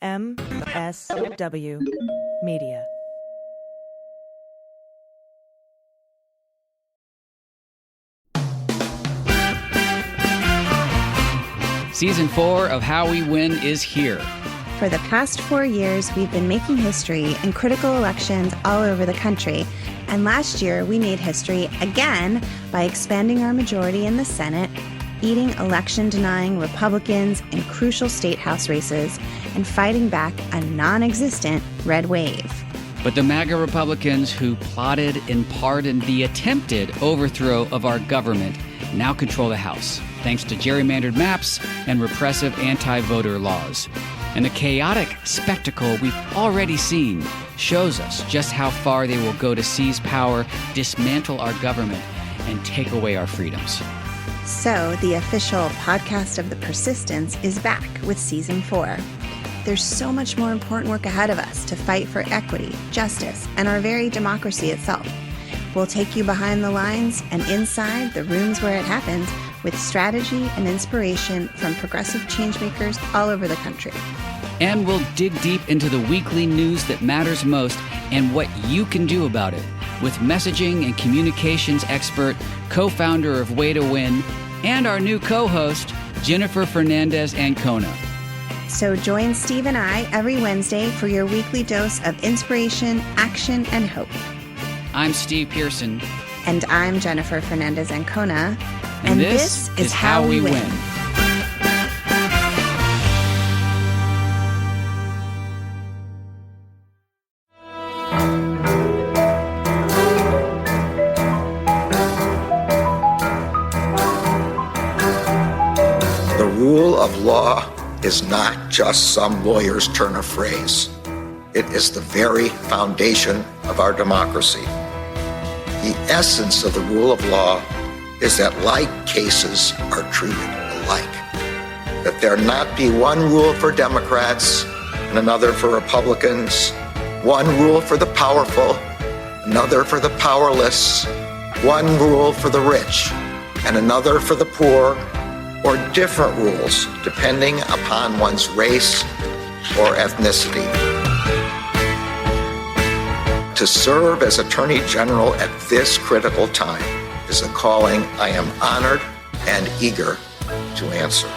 MSW Media. Season 4 of How We Win is here. For the past 4 years, we've been making history in critical elections all over the country. And last year, we made history again by expanding our majority in the Senate, beating election-denying Republicans in crucial state house races, and fighting back a non-existent red wave. But the MAGA Republicans who plotted and pardoned the attempted overthrow of our government now control the House, thanks to gerrymandered maps and repressive anti-voter laws. And the chaotic spectacle we've already seen shows us just how far they will go to seize power, dismantle our government, and take away our freedoms. So, the official podcast of The Persistence is back with Season 4. There's so much more important work ahead of us to fight for equity, justice, and our very democracy itself. We'll take you behind the lines and inside the rooms where it happens with strategy and inspiration from progressive changemakers all over the country. And we'll dig deep into the weekly news that matters most and what you can do about it with messaging and communications expert, co-founder of Way to Win, and our new co-host, Jennifer Fernandez-Ancona. So join Steve and I every Wednesday for your weekly dose of inspiration, action, and hope. I'm Steve Pearson. And I'm Jennifer Fernandez-Ancona. And this is How We Win. The rule of law is not just some lawyer's turn of phrase. It is the very foundation of our democracy. The essence of the rule of law is that like cases are treated alike. That there not be one rule for Democrats and another for Republicans, one rule for the powerful, another for the powerless, one rule for the rich and another for the poor, or different rules depending upon one's race or ethnicity. To serve as Attorney General at this critical time is a calling I am honored and eager to answer.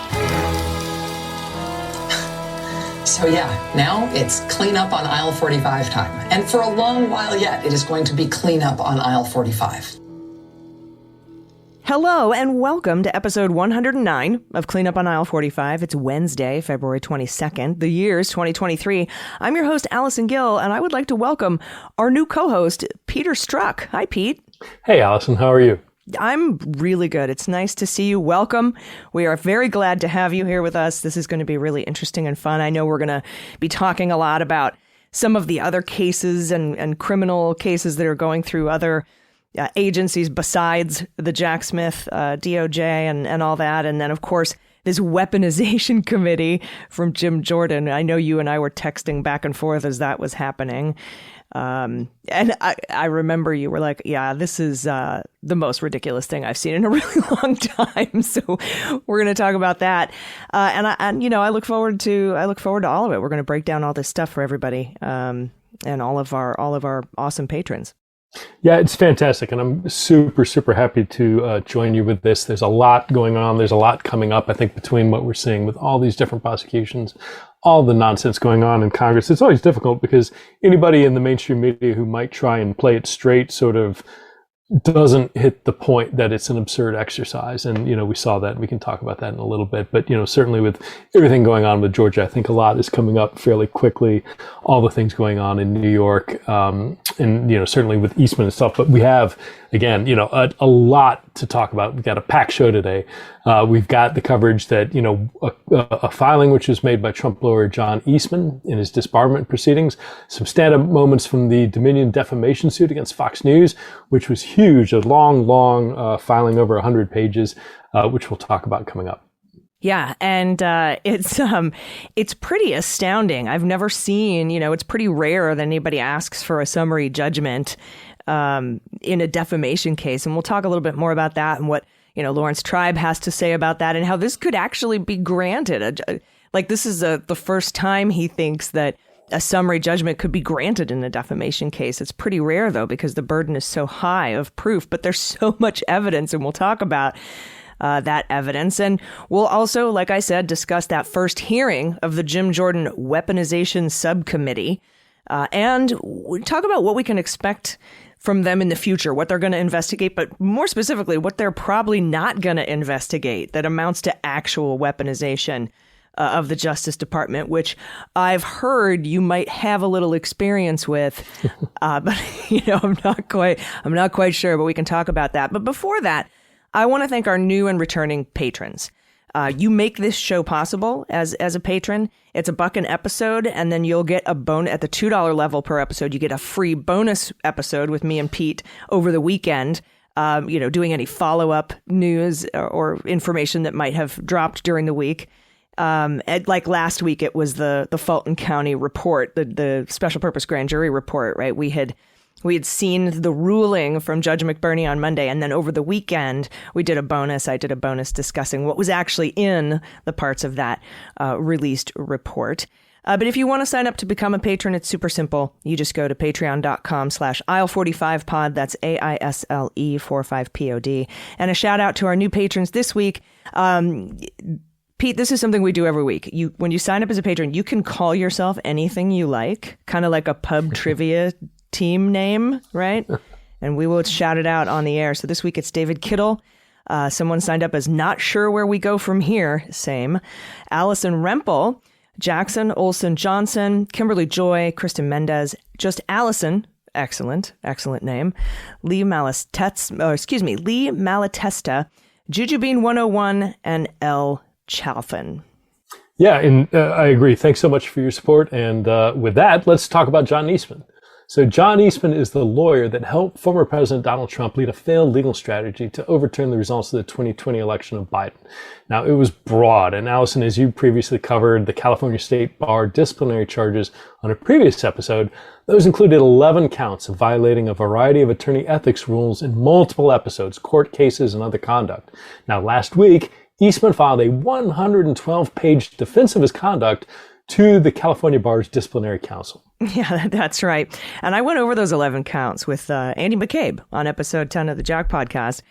So now it's cleanup on aisle 45 time. And for a long while yet, it is going to be cleanup on aisle 45. Hello and welcome to episode 109 of Cleanup on Aisle 45. It's Wednesday, February 22nd. The year's 2023. I'm your host, Allison Gill, and I would like to welcome our new co-host, Peter Strzok. Hi, Pete. Hey, Allison. How are you? I'm really good. It's nice to see you. Welcome. We are very glad to have you here with us. This is going to be really interesting and fun. I know we're going to be talking a lot about some of the other cases and criminal cases that are going through other agencies besides the Jack Smith DOJ and all that. And then, of course, this weaponization committee from Jim Jordan. I know you and I were texting back and forth as that was happening. And I remember you were like, yeah, this is the most ridiculous thing I've seen in a really long time. So we're going to talk about that. And I look forward to all of it. We're going to break down all this stuff for everybody and all of our awesome patrons. Yeah, it's fantastic. And I'm super, super happy to join you with this. There's a lot going on. There's a lot coming up, I think, between what we're seeing with all these different prosecutions, all the nonsense going on in Congress. It's always difficult because anybody in the mainstream media who might try and play it straight sort of doesn't hit the point that it's an absurd exercise. And, we saw that, and we can talk about that in a little bit. But, certainly with everything going on with Georgia, I think a lot is coming up fairly quickly. All the things going on in New York, and, certainly with Eastman and stuff. But we have, again, a lot to talk about. We've got a packed show today. We've got the coverage that, a filing which was made by Trump lawyer John Eastman in his disbarment proceedings, some stand-up moments from the Dominion defamation suit against Fox News, which was huge, a long filing over 100 pages, which we'll talk about coming up. Yeah, and it's pretty astounding. I've never seen, it's pretty rare that anybody asks for a summary judgment in a defamation case. And we'll talk a little bit more about that and what, Lawrence Tribe has to say about that and how this could actually be granted. Like, this is the first time he thinks that a summary judgment could be granted in a defamation case. It's pretty rare, though, because the burden is so high of proof, but there's so much evidence, and we'll talk about that evidence. And we'll also, like I said, discuss that first hearing of the Jim Jordan Weaponization Subcommittee, and talk about what we can expect from them in the future, what they're going to investigate, but more specifically, what they're probably not going to investigate that amounts to actual weaponization of the Justice Department, which I've heard you might have a little experience with, but I'm not quite sure. But we can talk about that. But before that, I want to thank our new and returning patrons. You make this show possible as a patron. It's $1 an episode, and then you'll get a bonus at the $2 level per episode. You get a free bonus episode with me and Pete over the weekend. Doing any follow-up news or information that might have dropped during the week. Like last week, it was the Fulton County report, the special purpose grand jury report, right? We had seen the ruling from Judge McBurney on Monday, and then over the weekend, I did a bonus discussing what was actually in the parts of that released report. But if you want to sign up to become a patron, it's super simple. You just go to patreon.com/aisle45pod. That's AISLE45POD. And a shout out to our new patrons this week. Pete, this is something we do every week. When you sign up as a patron, you can call yourself anything you like, kind of like a pub trivia team name, right? And we will shout it out on the air. So this week it's David Kittle. Someone signed up as Not Sure Where We Go From Here. Same. Allison Rempel, Jackson Olson Johnson, Kimberly Joy, Kristen Mendez, just Allison. Excellent name. Lee Malatesta, Juju Bean 101, and L. Chalfin. Yeah, and I agree. Thanks so much for your support. And with that, let's talk about John Eastman. So John Eastman is the lawyer that helped former President Donald Trump lead a failed legal strategy to overturn the results of the 2020 election of Biden. Now, it was broad. And Allison, as you previously covered the California State Bar disciplinary charges on a previous episode, those included 11 counts of violating a variety of attorney ethics rules in multiple episodes, court cases, and other conduct. Now, last week, Eastman filed a 112-page defense of his conduct to the California Bar's Disciplinary Council. Yeah, that's right. And I went over those 11 counts with Andy McCabe on episode 10 of the Jack podcast.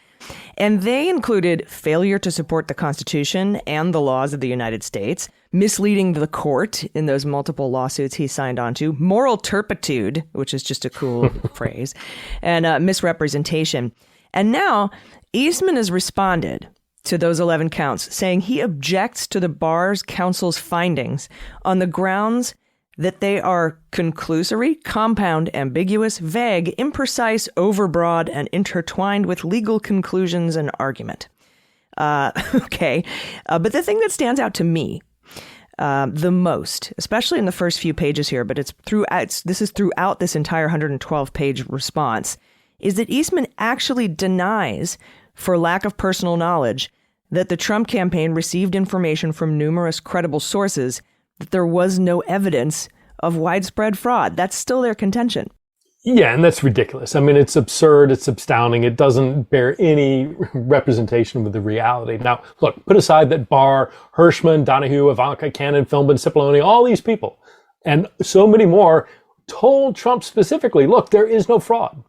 And they included failure to support the Constitution and the laws of the United States, misleading the court in those multiple lawsuits he signed onto, moral turpitude, which is just a cool phrase, and misrepresentation. And now Eastman has responded to those 11 counts, saying he objects to the Bar's counsel's findings on the grounds that they are conclusory, compound, ambiguous, vague, imprecise, overbroad, and intertwined with legal conclusions and argument. Okay. But the thing that stands out to me the most, especially in the first few pages here, but this is throughout this entire 112-page response, is that Eastman actually denies, for lack of personal knowledge, that the Trump campaign received information from numerous credible sources that there was no evidence of widespread fraud. That's still their contention. Yeah, and that's ridiculous. I mean, it's absurd. It's astounding. It doesn't bear any representation with the reality. Now, look, put aside that Barr, Hirschman, Donahue, Ivanka, Cannon, Philbin, Cipollone, all these people, and so many more told Trump specifically, look, there is no fraud.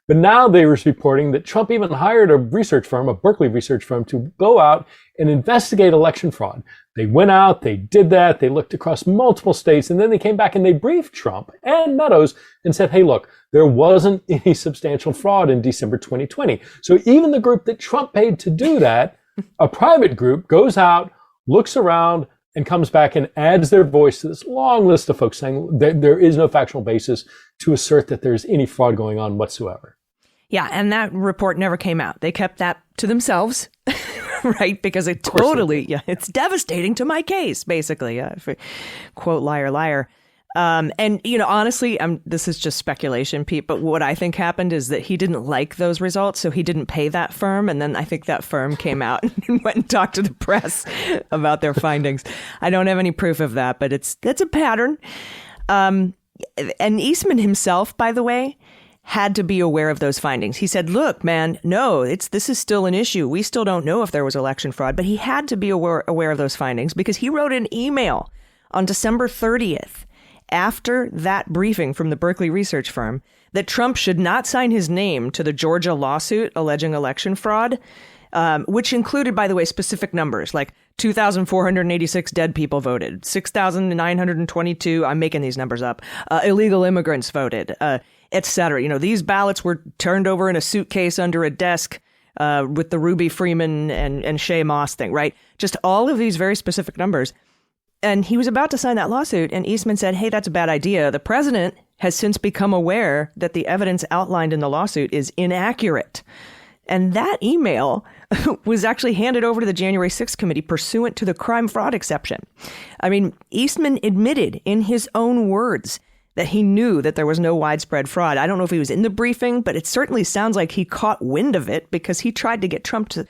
But now they were reporting that Trump even hired a research firm, a Berkeley research firm, to go out and investigate election fraud. They went out, they did that, they looked across multiple states, and then they came back and they briefed Trump and Meadows and said, hey, look, there wasn't any substantial fraud in December 2020. So even the group that Trump paid to do that, a private group, goes out, looks around, and comes back and adds their voice to this long list of folks saying that there is no factual basis to assert that there's any fraud going on whatsoever. Yeah, and that report never came out. They kept that to themselves, right? Because it totally, it's devastating to my case, basically. Quote, liar, liar. And, honestly, this is just speculation, Pete, but what I think happened is that he didn't like those results, so he didn't pay that firm. And then I think that firm came out and went and talked to the press about their findings. I don't have any proof of that, but that's a pattern. And Eastman himself, by the way, had to be aware of those findings. He said, look, man, no, this is still an issue. We still don't know if there was election fraud, but he had to be aware of those findings because he wrote an email on December 30th after that briefing from the Berkeley research firm that Trump should not sign his name to the Georgia lawsuit alleging election fraud, which included, by the way, specific numbers like 2,486 dead people voted, 6,922, I'm making these numbers up, illegal immigrants voted, et cetera. These ballots were turned over in a suitcase under a desk with the Ruby Freeman and Shea Moss thing, right? Just all of these very specific numbers. And he was about to sign that lawsuit, and Eastman said, hey, that's a bad idea. The president has since become aware that the evidence outlined in the lawsuit is inaccurate. And that email was actually handed over to the January 6th committee pursuant to the crime fraud exception. I mean, Eastman admitted in his own words that he knew that there was no widespread fraud. I don't know if he was in the briefing, but it certainly sounds like he caught wind of it because he tried to get Trump to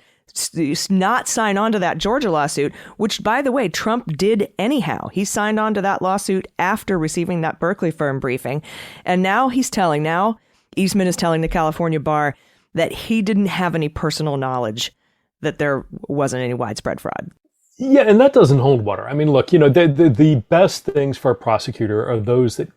not sign on to that Georgia lawsuit, which, by the way, Trump did anyhow. He signed on to that lawsuit after receiving that Berkeley firm briefing. And now Eastman is telling the California bar that he didn't have any personal knowledge that there wasn't any widespread fraud. Yeah, and that doesn't hold water. I mean, look, the best things for a prosecutor are those that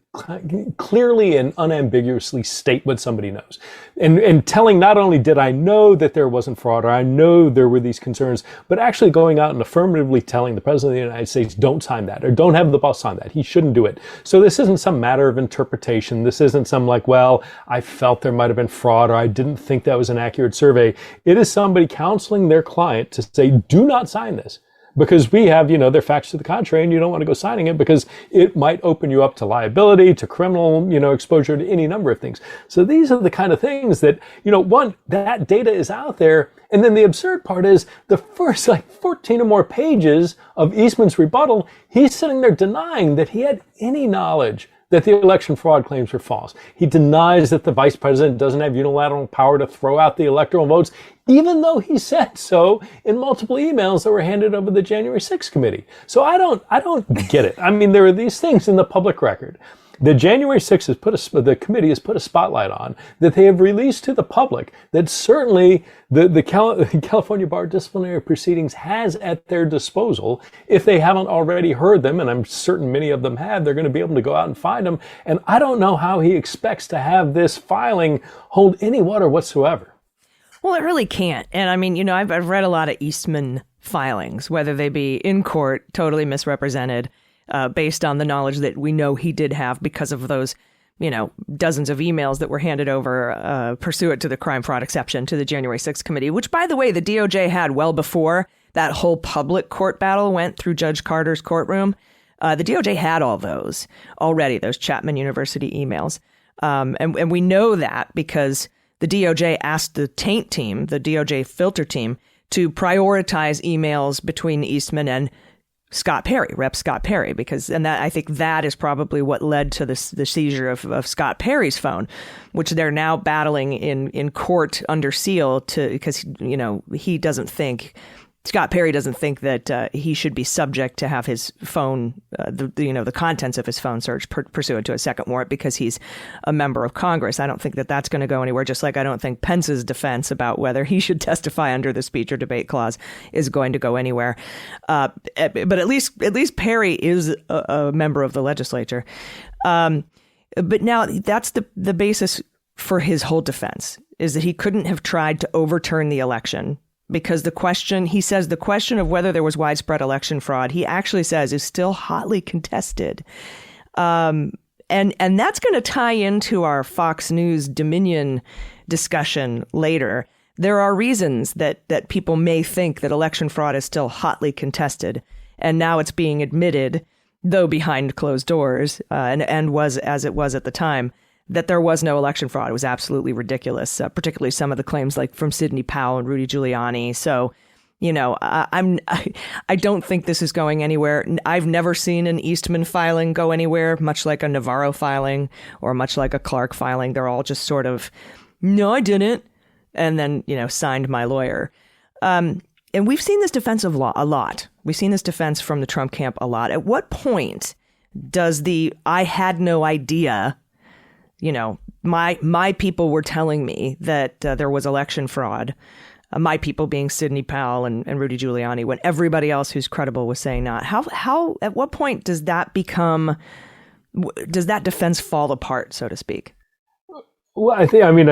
clearly and unambiguously state what somebody knows. And telling not only did I know that there wasn't fraud or I know there were these concerns, but actually going out and affirmatively telling the president of the United States, don't sign that or don't have the boss sign that. He shouldn't do it. So this isn't some matter of interpretation. This isn't some like, well, I felt there might have been fraud or I didn't think that was an accurate survey. It is somebody counseling their client to say, do not sign this. Because we have, their facts to the contrary, and you don't want to go signing it because it might open you up to liability, to criminal, exposure to any number of things. So these are the kind of things that, one, that data is out there. And then the absurd part is the first 14 or more pages of Eastman's rebuttal, he's sitting there denying that he had any knowledge that the election fraud claims were false. He denies that the vice president doesn't have unilateral power to throw out the electoral votes, even though he said so in multiple emails that were handed over the January 6th committee. So I don't get it. I mean, there are these things in the public record. The January 6th the committee has put a spotlight on that they have released to the public that certainly the California Bar disciplinary proceedings has at their disposal. If they haven't already heard them, and I'm certain many of them have, they're going to be able to go out and find them. And I don't know how he expects to have this filing hold any water whatsoever. Well, it really can't. And I mean, I've read a lot of Eastman filings, whether they be in court, totally misrepresented, based on the knowledge that we know he did have because of those, dozens of emails that were handed over pursuant to the crime fraud exception to the January 6th committee, which, by the way, the DOJ had well before that whole public court battle went through Judge Carter's courtroom. The DOJ had all those already, those Chapman University emails. And we know that because the DOJ asked the taint team, the DOJ filter team, to prioritize emails between Eastman and Scott Perry, Rep. Scott Perry, I think that is probably what led to the seizure of Scott Perry's phone, which they're now battling in court under seal because Scott Perry doesn't think that he should be subject to have his phone, the contents of his phone searched pursuant to a second warrant because he's a member of Congress. I don't think that that's going to go anywhere, just like I don't think Pence's defense about whether he should testify under the speech or debate clause is going to go anywhere. But at least Perry is a member of the legislature. But now that's the basis for his whole defense, is that he couldn't have tried to overturn the election. Because the question of whether there was widespread election fraud, he actually says is still hotly contested. And that's going to tie into our Fox News Dominion discussion later. There are reasons that people may think that election fraud is still hotly contested. And now it's being admitted, though behind closed doors, and was as it was at the time, that there was no election fraud. It was absolutely ridiculous, particularly some of the claims like from Sidney Powell and Rudy Giuliani. So, I don't think this is going anywhere. I've never seen an Eastman filing go anywhere, much like a Navarro filing or much like a Clark filing. They're all just sort of, no, I didn't. And then, signed my lawyer. And we've seen this defense a lot. We've seen this defense from the Trump camp a lot. At what point does the I had no idea my people were telling me that there was election fraud. My people being Sidney Powell and Rudy Giuliani, when everybody else who's credible was saying not. How at what point does that defense fall apart, so to speak? Well, I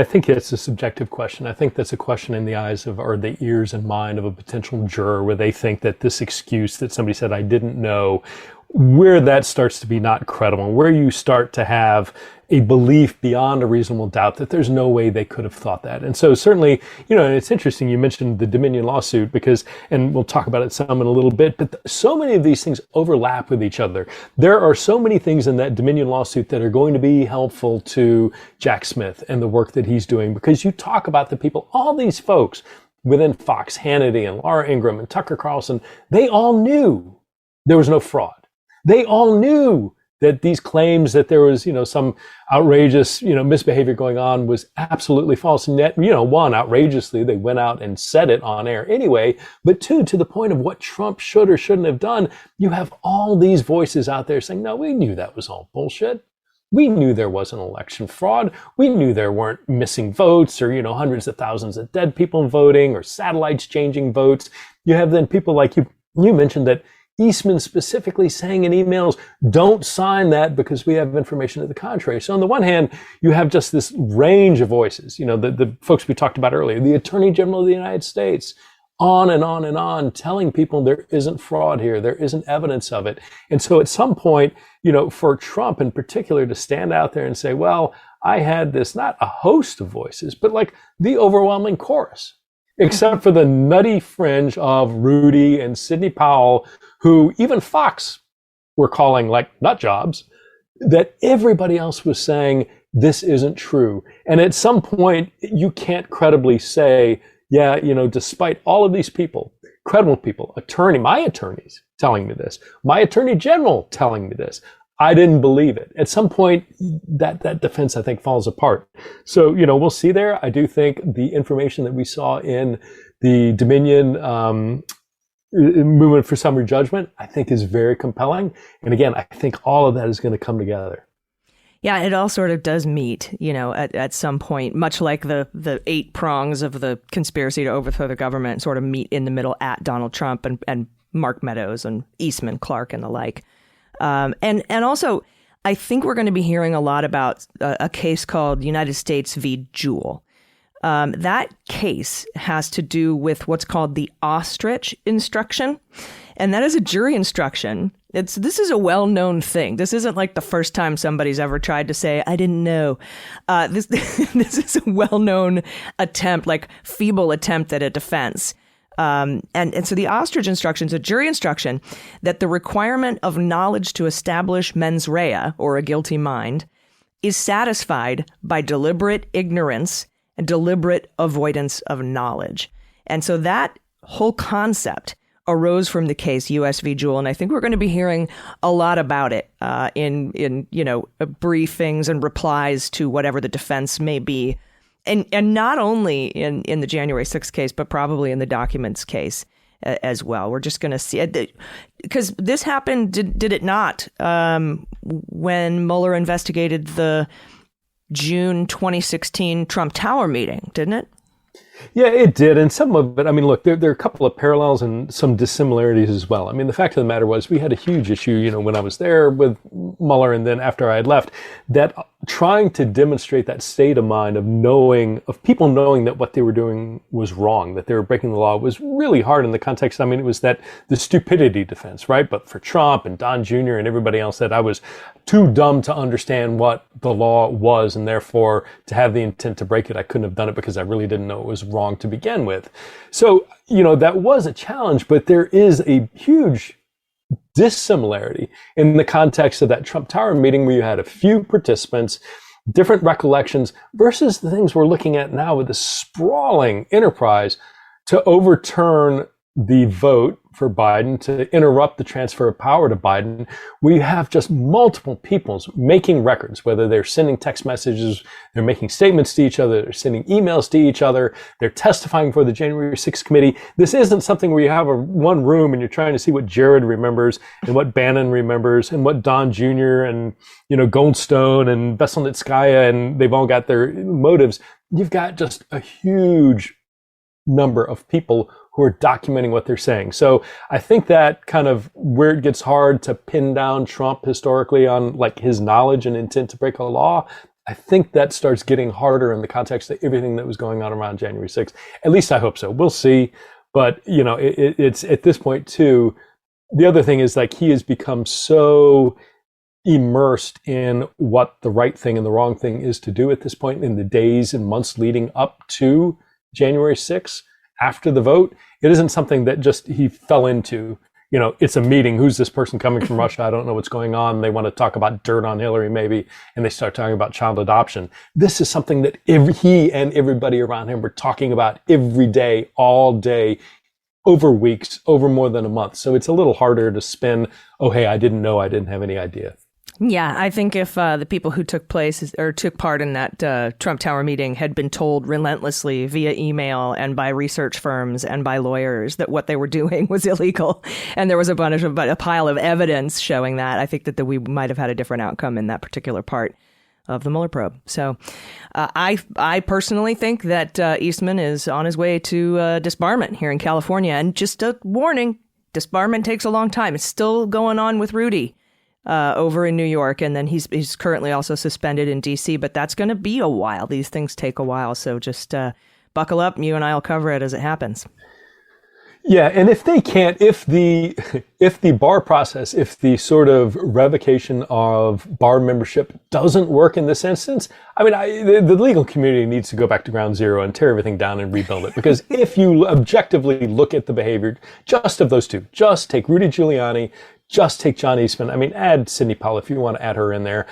think it's a subjective question. I think that's a question in the eyes of, or the ears and mind of a potential juror, where they think that this excuse that somebody said, I didn't know, where that starts to be not credible, where you start to have a belief beyond a reasonable doubt that there's no way they could have thought that. And so certainly, and it's interesting you mentioned the Dominion lawsuit because, and we'll talk about it some in a little bit, but so many of these things overlap with each other. There are so many things in that Dominion lawsuit that are going to be helpful to Jack Smith and the work that he's doing, because you talk about the people, all these folks within Fox, Hannity and Laura Ingraham and Tucker Carlson, they all knew there was no fraud. They all knew that these claims that there was, some outrageous, misbehavior going on was absolutely false. And yet, one, outrageously, they went out and said it on air anyway. But two, to the point of what Trump should or shouldn't have done, you have all these voices out there saying, no, we knew that was all bullshit. We knew there wasn't election fraud. We knew there weren't missing votes or, hundreds of thousands of dead people voting or satellites changing votes. You have then people like you mentioned that Eastman specifically saying in emails, don't sign that because we have information to the contrary. So on the one hand, you have just this range of voices, the folks we talked about earlier, the Attorney General of the United States, on and on and on, telling people there isn't fraud here, there isn't evidence of it. And so at some point, for Trump in particular to stand out there and say, well, I had this, not a host of voices, but like the overwhelming chorus, except for the nutty fringe of Rudy and Sidney Powell, who even Fox were calling like nut jobs, that everybody else was saying this isn't true. And at some point, you can't credibly say, yeah, despite all of these people, credible people, my attorneys telling me this, my attorney general telling me this, I didn't believe it. At some point, that defense, I think, falls apart. So, we'll see there. I do think the information that we saw in the Dominion movement for summary judgment, I think is very compelling. And again, I think all of that is going to come together. Yeah, it all sort of does meet, at some point, much like the 8 prongs of the conspiracy to overthrow the government sort of meet in the middle at Donald Trump and Mark Meadows and Eastman, Clark and the like. And also, I think we're going to be hearing a lot about a case called United States v. Jewell. That case has to do with what's called the ostrich instruction. And that is a jury instruction. This is a well-known thing. This isn't like the first time somebody's ever tried to say, I didn't know. This is a well-known attempt, like feeble attempt at a defense. And so the ostrich instruction is a jury instruction that the requirement of knowledge to establish mens rea, or a guilty mind, is satisfied by deliberate ignorance and deliberate avoidance of knowledge. And so that whole concept arose from the case U.S. v. Jewell, and I think we're going to be hearing a lot about it in briefings and replies to whatever the defense may be, and not only in the January 6th case, but probably in the documents case as well. We're just going to see it because this happened. Did it not? When Mueller investigated the June 2016 Trump Tower meeting, didn't it? Yeah, it did. And some of it, look, there are a couple of parallels and some dissimilarities as well. The fact of the matter was we had a huge issue, when I was there with Mueller and then after I had left, that trying to demonstrate that state of mind of people knowing that what they were doing was wrong, that they were breaking the law, was really hard in the context. It was the stupidity defense, right? But for Trump and Don Jr. and everybody else, that I was too dumb to understand what the law was, and therefore to have the intent to break it, I couldn't have done it because I really didn't know it was wrong to begin with. So, that was a challenge, but there is a huge dissimilarity in the context of that Trump Tower meeting where you had a few participants, different recollections, versus the things we're looking at now with the sprawling enterprise to overturn the vote for Biden to interrupt the transfer of power to Biden. We have just multiple people making records, whether they're sending text messages, they're making statements to each other, they're sending emails to each other, they're testifying for the January 6th committee. This isn't something where you have one room and you're trying to see what Jared remembers and what Bannon remembers and what Don Jr. and, Goldstone and Veselnitskaya, and they've all got their motives. You've got just a huge number of people who are documenting what they're saying. So I think that kind of where it gets hard to pin down Trump historically on like his knowledge and intent to break a law, I think that starts getting harder in the context of everything that was going on around January 6th. At least I hope so. We'll see. But, it's at this point too, the other thing is like he has become so immersed in what the right thing and the wrong thing is to do at this point in the days and months leading up to January 6th, after the vote. It isn't something that just he fell into. It's a meeting. Who's this person coming from Russia? I don't know what's going on. They want to talk about dirt on Hillary, maybe, and they start talking about child adoption. This is something that he and everybody around him were talking about every day, all day, over weeks, over more than a month. So it's a little harder to spin, oh, hey, I didn't know, I didn't have any idea. Yeah, I think if the people who took part in that Trump Tower meeting had been told relentlessly via email and by research firms and by lawyers that what they were doing was illegal, and there was a pile of evidence showing that, I think that we might have had a different outcome in that particular part of the Mueller probe. So I personally think that Eastman is on his way to disbarment here in California. And just a warning, disbarment takes a long time. It's still going on with Rudy over in New York, and then he's currently also suspended in D.C., but that's going to be a while. These things take a while, so just buckle up. You and I will cover it as it happens. Yeah, and if the bar process, if the sort of revocation of bar membership doesn't work in this instance, I mean, the legal community needs to go back to ground zero and tear everything down and rebuild it. Because if you objectively look at the behavior just of those two, just take Rudy Giuliani, just take John Eastman. I mean, add Sidney Powell if you want to add her in there.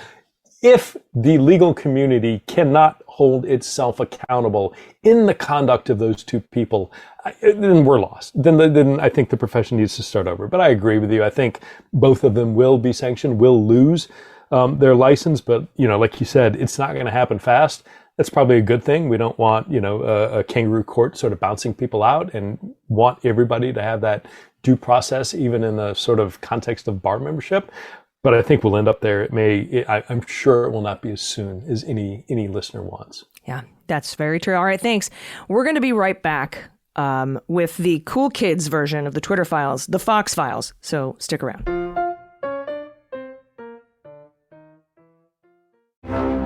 If the legal community cannot hold itself accountable in the conduct of those two people, then we're lost. Then I think the profession needs to start over. But I agree with you. I think both of them will be sanctioned, will lose their license. But, like you said, it's not going to happen fast. That's probably a good thing. We don't want, a kangaroo court sort of bouncing people out, and want everybody to have that due process, even in the sort of context of bar membership. But I think we'll end up there. I'm sure it will not be as soon as any listener wants. Yeah, that's very true. All right, thanks. We're going to be right back with the cool kids version of the Twitter files, the Fox files. So stick around.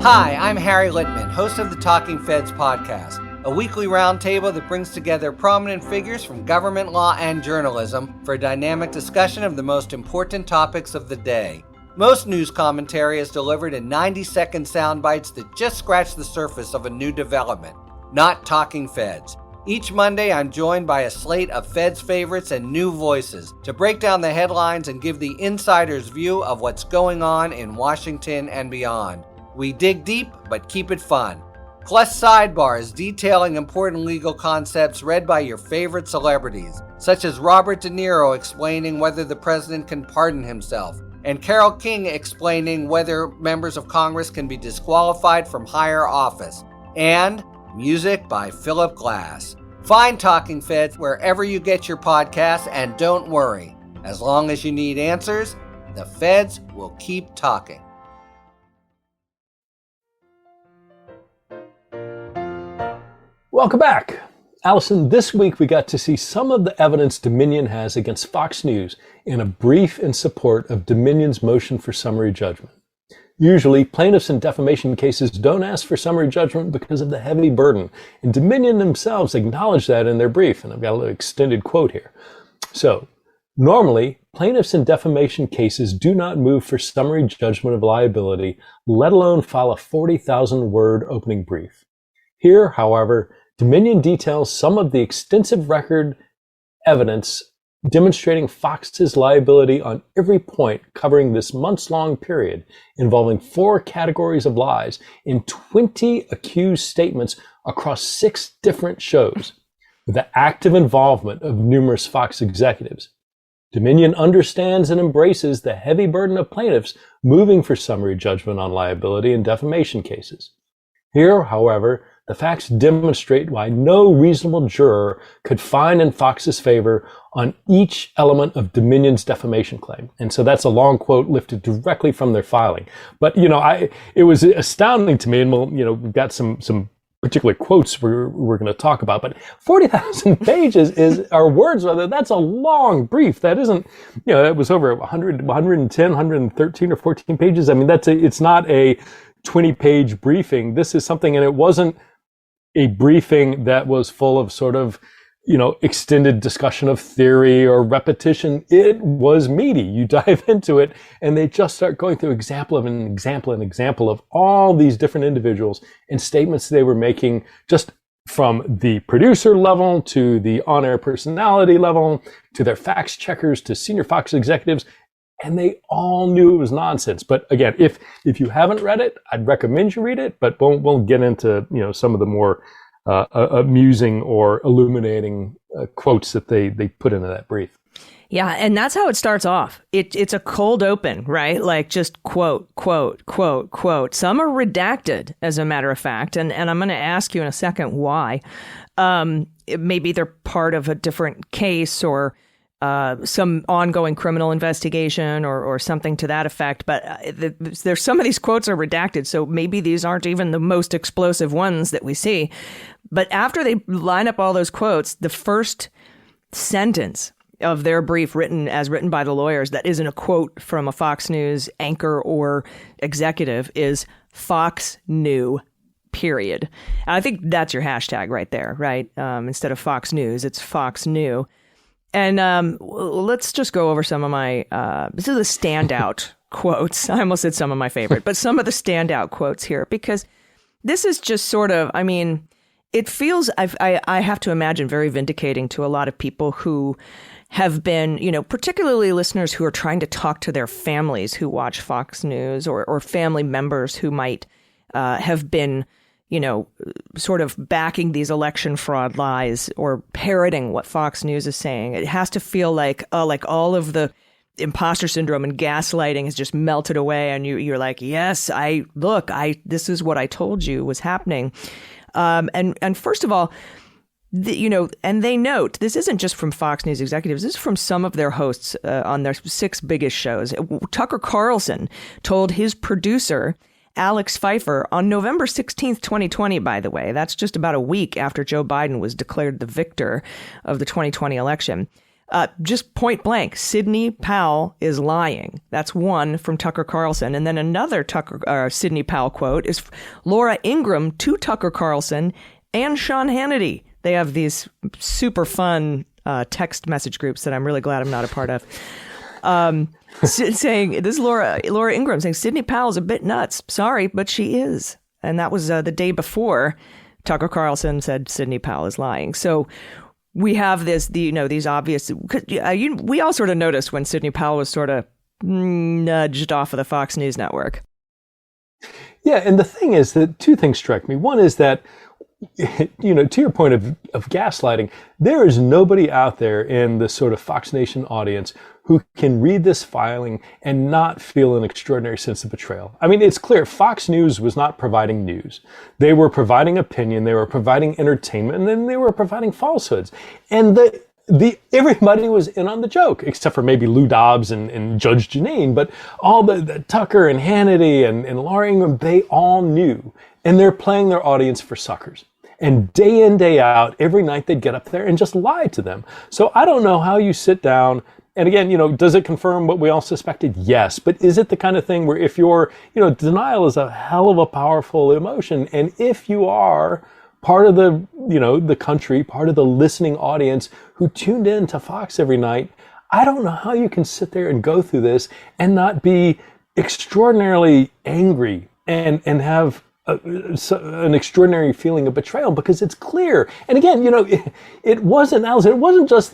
Hi, I'm Harry Littman, host of the Talking Feds podcast, a weekly roundtable that brings together prominent figures from government, law, and journalism for a dynamic discussion of the most important topics of the day. Most news commentary is delivered in 90-second sound bites that just scratch the surface of a new development, not Talking Feds. Each Monday, I'm joined by a slate of Feds favorites and new voices to break down the headlines and give the insider's view of what's going on in Washington and beyond. We dig deep, but keep it fun. Plus sidebars detailing important legal concepts read by your favorite celebrities, such as Robert De Niro explaining whether the president can pardon himself, and Carole King explaining whether members of Congress can be disqualified from higher office, and music by Philip Glass. Find Talking Feds wherever you get your podcasts, and don't worry, as long as you need answers, the Feds will keep talking. Welcome back. Allison, this week we got to see some of the evidence Dominion has against Fox News in a brief in support of Dominion's motion for summary judgment. Usually, plaintiffs in defamation cases don't ask for summary judgment because of the heavy burden, and Dominion themselves acknowledge that in their brief, and I've got an extended quote here. So, normally, plaintiffs in defamation cases do not move for summary judgment of liability, let alone file a 40,000-word opening brief. Here, however, Dominion details some of the extensive record evidence demonstrating Fox's liability on every point, covering this months-long period involving 4 categories of lies in 20 accused statements across 6 different shows, with the active involvement of numerous Fox executives. Dominion understands and embraces the heavy burden of plaintiffs moving for summary judgment on liability in defamation cases. Here, however, the facts demonstrate why no reasonable juror could find in Fox's favor on each element of Dominion's defamation claim. And so that's a long quote lifted directly from their filing. But, it was astounding to me, and we've got some particular quotes we're going to talk about, but 40,000 pages are words. That's a long brief. That isn't, it was over 100, 110, 113 or 14 pages. I mean, it's not a 20-page briefing. This is something, and it wasn't a briefing that was full of sort of, extended discussion of theory or repetition. It was meaty. You dive into it and they just start going through example of all these different individuals and statements they were making, just from the producer level to the on-air personality level to their fact checkers to senior Fox executives. And they all knew it was nonsense. But again, if you haven't read it, I'd recommend you read it, but we'll get into, some of the more amusing or illuminating quotes that they put into that brief. Yeah, and that's how it starts off. It's a cold open, right? Like just quote, quote, quote, quote. Some are redacted, as a matter of fact, and I'm going to ask you in a second why. Maybe they're part of a different case or some ongoing criminal investigation or something to that effect. But there's some of these quotes are redacted, so maybe these aren't even the most explosive ones that we see. But after they line up all those quotes, the first sentence of their brief written by the lawyers that isn't a quote from a Fox News anchor or executive is "Fox knew," period. And I think that's your hashtag right there, right? Instead of Fox News, it's Fox knew. And let's just go over some of my, this is the standout quotes. I almost said some of my favorite, but some of the standout quotes here, because this is just sort of, it feels, I have to imagine, very vindicating to a lot of people who have been, particularly listeners who are trying to talk to their families who watch Fox News or family members who might have been, sort of backing these election fraud lies or parroting what Fox News is saying. It has to feel like all of the imposter syndrome and gaslighting has just melted away. And you're like, yes, this is what I told you was happening. And first of all, and they note, this isn't just from Fox News executives, this is from some of their hosts on their 6 biggest shows. Tucker Carlson told his producer, Alex Pfeiffer, on November 16th, 2020, by the way, that's just about a week after Joe Biden was declared the victor of the 2020 election. Just point blank, Sidney Powell is lying. That's one from Tucker Carlson. And then another Sidney Powell quote is Laura Ingraham to Tucker Carlson and Sean Hannity. They have these super fun text message groups that I'm really glad I'm not a part of. Saying, this is Laura Ingraham saying, Sidney Powell's a bit nuts. Sorry, but she is. And that was the day before Tucker Carlson said Sidney Powell is lying. So we have these obvious, we all sort of noticed when Sidney Powell was sort of nudged off of the Fox News network. Yeah, and the thing is that 2 things strike me. One is that, to your point of gaslighting, there is nobody out there in the sort of Fox Nation audience who can read this filing and not feel an extraordinary sense of betrayal. I mean, it's clear Fox News was not providing news. They were providing opinion, they were providing entertainment, and then they were providing falsehoods. And everybody was in on the joke, except for maybe Lou Dobbs and Judge Jeanine, but all the Tucker and Hannity and Laura Ingraham, they all knew. And they're playing their audience for suckers. And day in, day out, every night they'd get up there and just lie to them. So I don't know how you sit down. And again, does it confirm what we all suspected? Yes. But is it the kind of thing where if you're, denial is a hell of a powerful emotion. And if you are part of the country, part of the listening audience who tuned in to Fox every night, I don't know how you can sit there and go through this and not be extraordinarily angry and have an extraordinary feeling of betrayal, because it's clear. And again, it wasn't, Allison, it wasn't just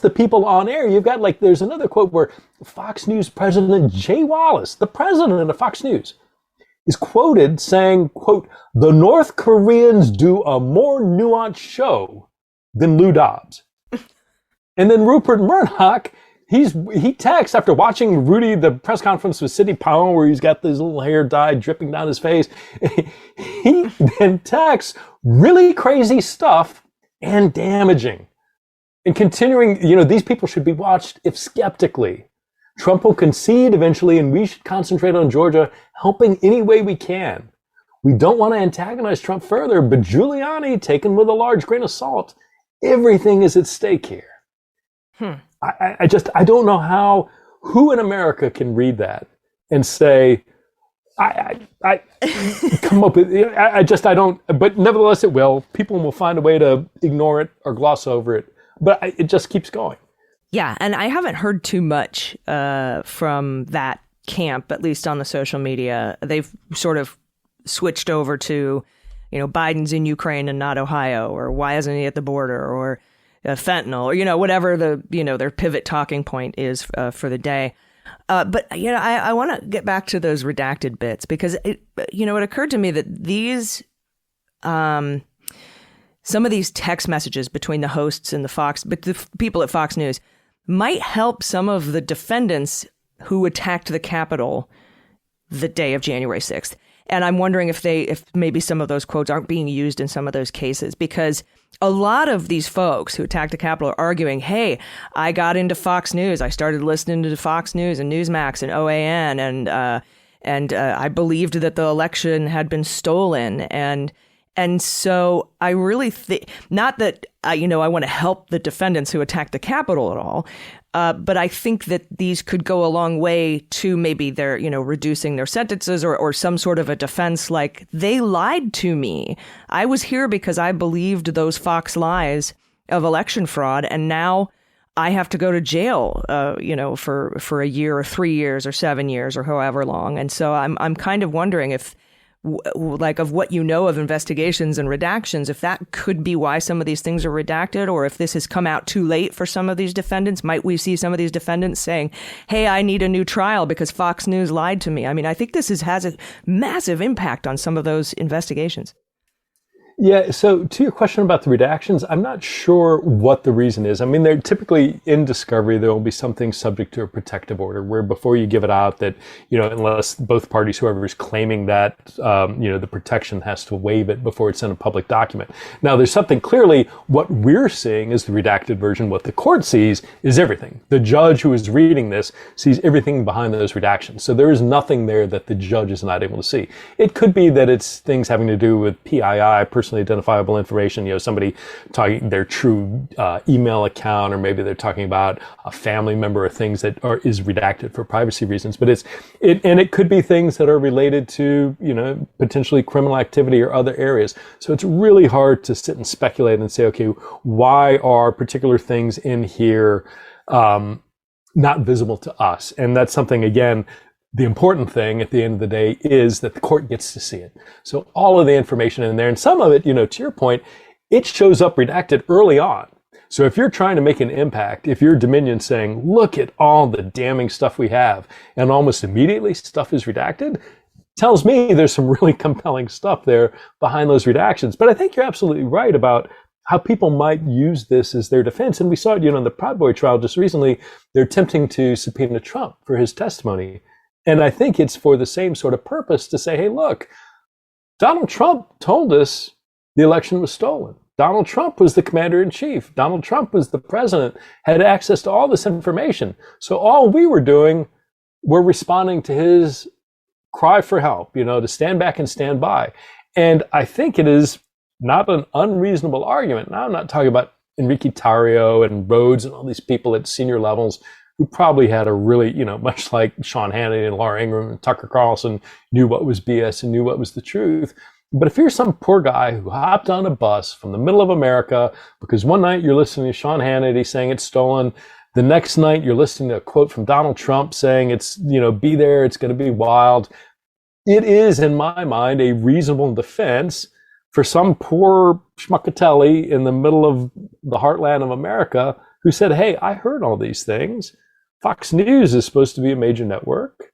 the people on air. You've got there's another quote where Fox News President Jay Wallace, the president of Fox News, is quoted saying, quote, "The North Koreans do a more nuanced show than Lou Dobbs." And then Rupert Murdoch he texts after watching Rudy, the press conference with Sidney Powell, where he's got this little hair dye dripping down his face. He then texts really crazy stuff and damaging. And continuing, these people should be watched if skeptically. Trump will concede eventually, and we should concentrate on Georgia, helping any way we can. We don't want to antagonize Trump further, but Giuliani, taken with a large grain of salt, everything is at stake here. I don't know who in America can read that and say, I come up with, I don't, but nevertheless it will. People will find a way to ignore it or gloss over it, but it just keeps going. Yeah, and I haven't heard too much from that camp, at least on the social media. They've sort of switched over to, Biden's in Ukraine and not Ohio, or why isn't he at the border, or fentanyl, or, whatever their pivot talking point is for the day. But, I want to get back to those redacted bits because, it occurred to me that these, some of these text messages between the hosts and the people at Fox News might help some of the defendants who attacked the Capitol the day of January 6th. And I'm wondering if maybe some of those quotes aren't being used in some of those cases, because a lot of these folks who attacked the Capitol are arguing, hey, I got into Fox News. I started listening to Fox News and Newsmax and OAN, and I believed that the election had been stolen. And so I really think, not that, I want to help the defendants who attacked the Capitol at all, but I think that these could go a long way to maybe their, reducing their sentences or some sort of a defense like, they lied to me. I was here because I believed those Fox lies of election fraud, and now I have to go to jail, for a year or 3 years or 7 years or however long. And so I'm kind of wondering if, of what of investigations and redactions, if that could be why some of these things are redacted, or if this has come out too late for some of these defendants. Might we see some of these defendants saying, hey, I need a new trial because Fox News lied to me? I mean, I think this has a massive impact on some of those investigations. Yeah, so to your question about the redactions, I'm not sure what the reason is. I mean, they're typically in discovery, there will be something subject to a protective order where before you give it out that, unless both parties, whoever is claiming that, the protection has to waive it before it's in a public document. Now, there's something clearly, what we're seeing is the redacted version. What the court sees is everything. The judge who is reading this sees everything behind those redactions. So there is nothing there that the judge is not able to see. It could be that it's things having to do with PII, personally identifiable information, somebody talking their true email account, or maybe they're talking about a family member or things that is redacted for privacy reasons. But it could be things that are related to, potentially criminal activity or other areas. So it's really hard to sit and speculate and say, okay, why are particular things in here not visible to us? And that's something, again, the important thing at the end of the day is that the court gets to see it. So all of the information in there, and some of it, to your point, it shows up redacted early on. So if you're trying to make an impact, if you're Dominion saying, look at all the damning stuff we have, and almost immediately stuff is redacted, tells me there's some really compelling stuff there behind those redactions. But I think you're absolutely right about how people might use this as their defense. And we saw it, in the Proud Boy trial just recently, they're attempting to subpoena Trump for his testimony. And I think it's for the same sort of purpose to say, hey, look, Donald Trump told us the election was stolen. Donald Trump was the commander in chief. Donald Trump was the president, had access to all this information. So all we were doing were responding to his cry for help, to stand back and stand by. And I think it is not an unreasonable argument. Now, I'm not talking about Enrique Tarrio and Rhodes and all these people at senior levels who probably had a really, much like Sean Hannity and Laura Ingraham and Tucker Carlson, knew what was BS and knew what was the truth. But if you're some poor guy who hopped on a bus from the middle of America because one night you're listening to Sean Hannity saying it's stolen, the next night you're listening to a quote from Donald Trump saying it's, be there, it's going to be wild. It is, in my mind, a reasonable defense for some poor schmuckatelli in the middle of the heartland of America who said, hey, I heard all these things. Fox News is supposed to be a major network.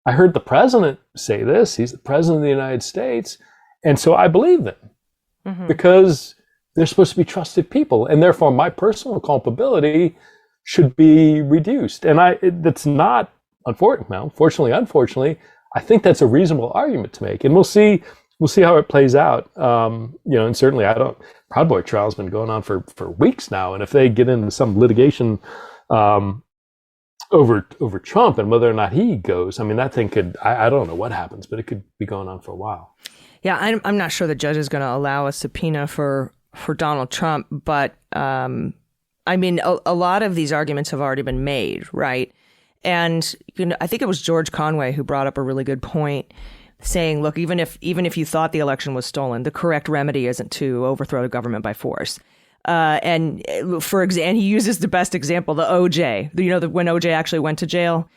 I heard the president say this. He's the president of the United States. And so I believe them because they're supposed to be trusted people. And therefore, my personal culpability should be reduced. And that's not, unfortunately, I think that's a reasonable argument to make. And we'll see how it plays out. And certainly Proud Boy trial's been going on for weeks now. And if they get into some litigation over Trump and whether or not he goes, I mean, that thing could, I don't know what happens, but it could be going on for a while. Yeah, I'm not sure the judge is going to allow a subpoena for Donald Trump, but I mean, a lot of these arguments have already been made, right? And I think it was George Conway who brought up a really good point, saying, look, even if you thought the election was stolen, the correct remedy isn't to overthrow the government by force. And he uses the best example, the OJ. When OJ actually went to jail,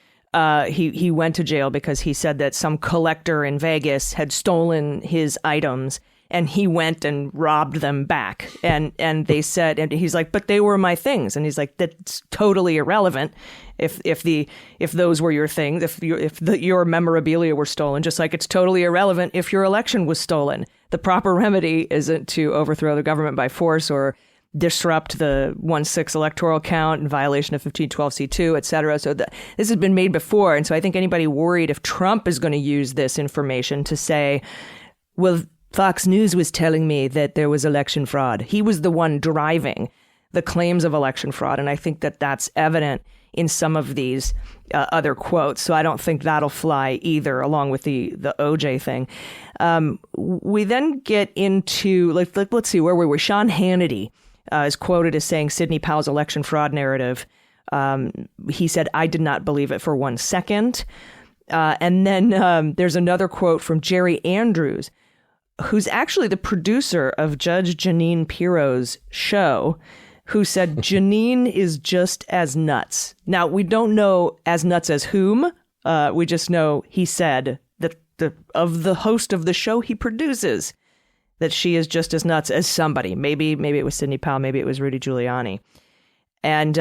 he went to jail because he said that some collector in Vegas had stolen his items, and he went and robbed them back. And they said, and he's like, but they were my things. And he's like, that's totally irrelevant if those were your things, if your memorabilia were stolen, just like it's totally irrelevant if your election was stolen. The proper remedy isn't to overthrow the government by force or disrupt the 1/6 electoral count in violation of 1512c2, et cetera. So this has been made before. And so I think anybody worried if Trump is going to use this information to say, well, Fox News was telling me that there was election fraud. He was the one driving the claims of election fraud. And I think that that's evident in some of these other quotes. So I don't think that'll fly either, along with the OJ thing. We then get into, let's see, where were we? Sean Hannity is quoted as saying Sidney Powell's election fraud narrative. He said, I did not believe it for 1 second. And then there's another quote from Jerry Andrews, who's actually the producer of Judge Jeanine Pirro's show, who said Jeanine is just as nuts. Now, we don't know as nuts as whom. We just know he said that of the host of the show he produces, that she is just as nuts as somebody. Maybe it was Sidney Powell, maybe it was Rudy Giuliani. And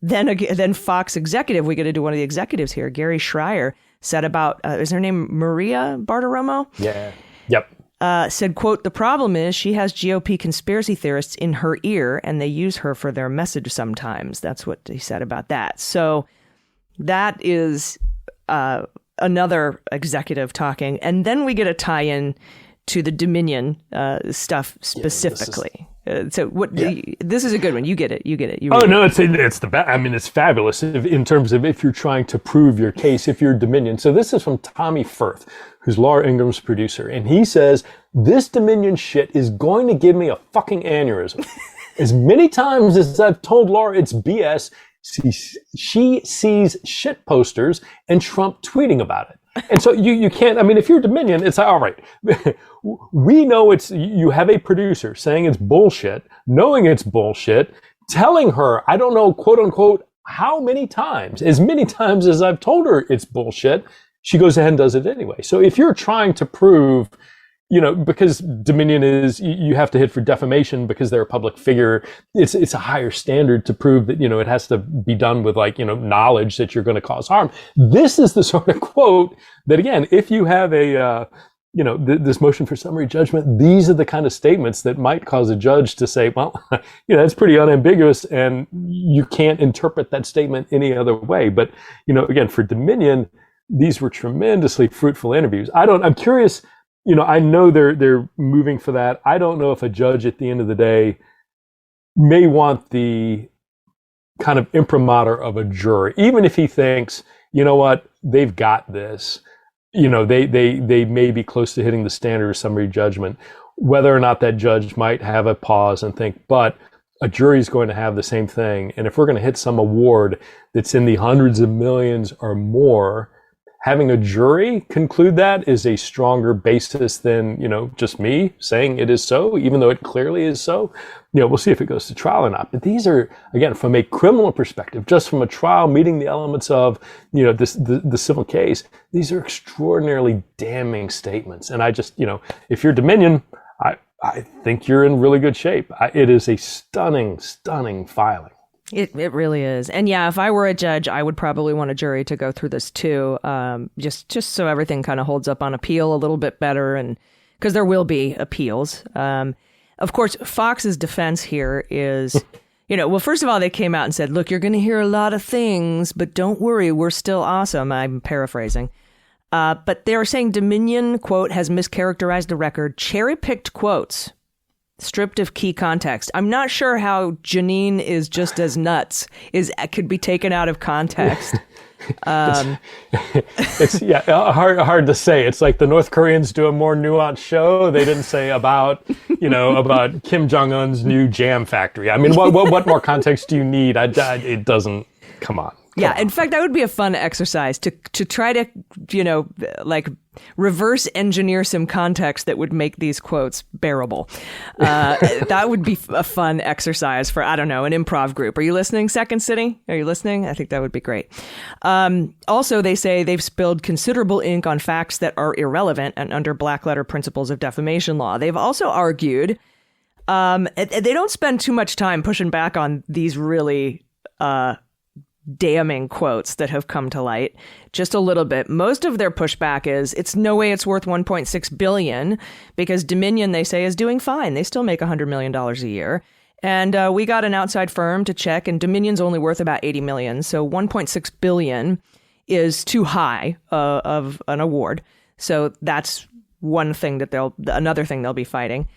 then Fox executive, we get into one of the executives here, Gary Schreier, said about, is her name Maria Bartiromo? Yeah. Yep. Said, quote, the problem is she has GOP conspiracy theorists in her ear and they use her for their message sometimes. That's what he said about that. So that is another executive talking. And then we get a tie-in to the Dominion stuff specifically. This is a good one. You get it. No, it's the best. I mean, it's fabulous in terms of if you're trying to prove your case, if you're Dominion. So this is from Tommy Firth, who's Laura Ingram's producer. And he says, this Dominion shit is going to give me a fucking aneurysm. As many times as I've told Laura it's BS, she sees shit posters and Trump tweeting about it. And so you can't, I mean, if you're Dominion, it's like, all right, we know you have a producer saying it's bullshit, knowing it's bullshit, telling her, I don't know, quote unquote, how many times, as many times as I've told her it's bullshit, she goes ahead and does it anyway. So if you're trying to prove, because Dominion is, you have to hit for defamation because they're a public figure. It's a higher standard to prove that, it has to be done with knowledge that you're going to cause harm. This is the sort of quote that, again, if you have this motion for summary judgment, these are the kind of statements that might cause a judge to say, well, that's pretty unambiguous and you can't interpret that statement any other way. But, again, for Dominion, these were tremendously fruitful interviews. I'm curious, I know they're moving for that. I don't know if a judge at the end of the day may want the kind of imprimatur of a juror, even if he thinks, you know what, they've got this. They may be close to hitting the standard of summary judgment, whether or not that judge might have a pause and think, but a jury is going to have the same thing. And if we're going to hit some award that's in the hundreds of millions or more, having a jury conclude that is a stronger basis than, just me saying it is so, even though it clearly is so. We'll see if it goes to trial or not. But these are, again, from a criminal perspective, just from a trial meeting the elements of, the civil case, these are extraordinarily damning statements. And I just, if you're Dominion, I think you're in really good shape. It is a stunning, stunning filing. It really is. And yeah, if I were a judge, I would probably want a jury to go through this too, just so everything kind of holds up on appeal a little bit better, and because there will be appeals. Of course, Fox's defense here is, well, first of all, they came out and said, look, you're going to hear a lot of things, but don't worry, we're still awesome. I'm paraphrasing. But they are saying Dominion, quote, has mischaracterized the record, cherry-picked quotes, stripped of key context. I'm not sure how Janine is just as nuts could be taken out of context. It's hard to say. It's like the North Koreans do a more nuanced show. They didn't say about Kim Jong-un's new jam factory. I mean, what more context do you need? It doesn't. Come on. Yeah, in fact, that would be a fun exercise to try to, reverse engineer some context that would make these quotes bearable. That would be a fun exercise for, I don't know, an improv group. Are you listening, Second City? Are you listening? I think that would be great. Also, they say they've spilled considerable ink on facts that are irrelevant and under black letter principles of defamation law. They've also argued, they don't spend too much time pushing back on these really damning quotes that have come to light, just a little bit. Most of their pushback is it's no way it's worth $1.6 billion because Dominion, they say, is doing fine. They still make $100 million a year. And we got an outside firm to check, and Dominion's only worth about $80 million. So $1.6 billion is too high of an award. So that's another thing they'll be fighting.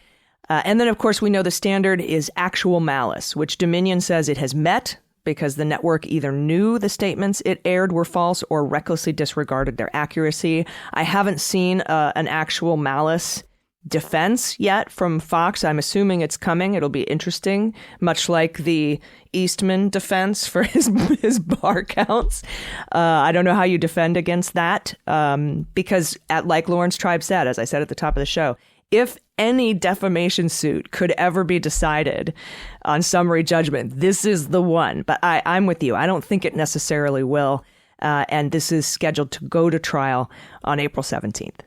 And then, of course, we know the standard is actual malice, which Dominion says it has met, because the network either knew the statements it aired were false or recklessly disregarded their accuracy. I haven't seen an actual malice defense yet from Fox. I'm assuming it's coming. It'll be interesting, much like the Eastman defense for his bar counts. I don't know how you defend against that because, like Lawrence Tribe said, as I said at the top of the show, if any defamation suit could ever be decided on summary judgment, this is the one. But I'm with you. I don't think it necessarily will. And this is scheduled to go to trial on April 17th.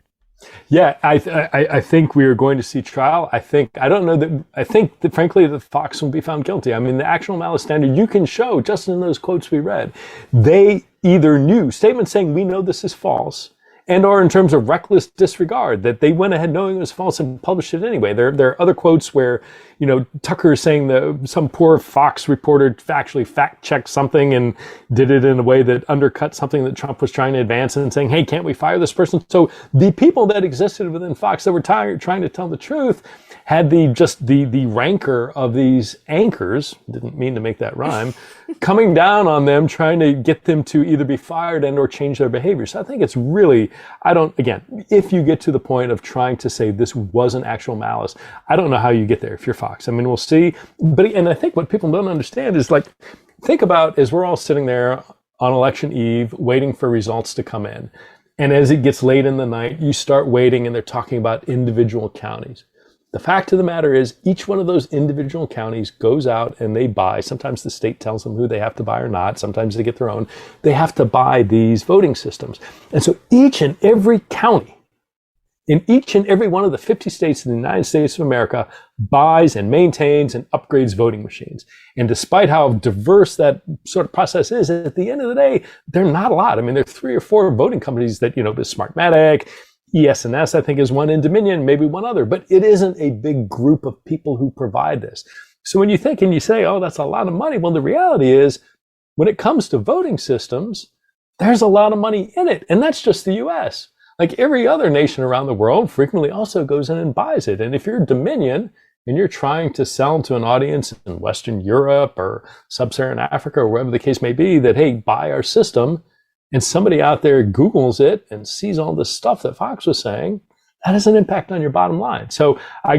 Yeah, I think we are going to see trial. I think that frankly that Fox will be found guilty. I mean, the actual malice standard, you can show just in those quotes we read, they either knew statements saying we know this is false, and or in terms of reckless disregard, that they went ahead knowing it was false and published it anyway. There are other quotes where, Tucker is saying that some poor Fox reporter actually fact-checked something and did it in a way that undercut something that Trump was trying to advance and saying, hey, can't we fire this person? So the people that existed within Fox that were trying to tell the truth had the rancor of these anchors, didn't mean to make that rhyme, coming down on them, trying to get them to either be fired and or change their behavior. So I think it's really, if you get to the point of trying to say this wasn't actual malice, I don't know how you get there if you're Fox. I mean, we'll see. And I think what people don't understand is think about as we're all sitting there on election eve, waiting for results to come in. And as it gets late in the night, you start waiting and they're talking about individual counties. The fact of the matter is each one of those individual counties goes out and they buy. Sometimes the state tells them who they have to buy or not. Sometimes they get their own. They have to buy these voting systems. And so each and every county in each and every one of the 50 states in the United States of America buys and maintains and upgrades voting machines. And despite how diverse that sort of process is, at the end of the day, they're not a lot. I mean, there are 3 or 4 voting companies that, the Smartmatic, ES&S, I think, is one, in Dominion, maybe one other, but it isn't a big group of people who provide this. So when you think and you say, oh, that's a lot of money, well, the reality is when it comes to voting systems, there's a lot of money in it. And that's just the US. Like every other nation around the world frequently also goes in and buys it. And if you're Dominion and you're trying to sell to an audience in Western Europe or Sub-Saharan Africa or wherever the case may be that, hey, buy our system, and somebody out there Googles it and sees all this stuff that Fox was saying, that has an impact on your bottom line. So I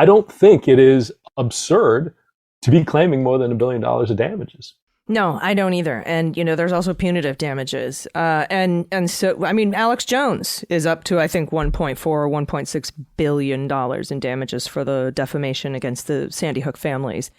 don't think it is absurd to be claiming more than $1 billion of damages. No, I don't either. And, there's also punitive damages. And so, I mean, Alex Jones is up to, I think, $1.4 or $1.6 billion in damages for the defamation against the Sandy Hook families.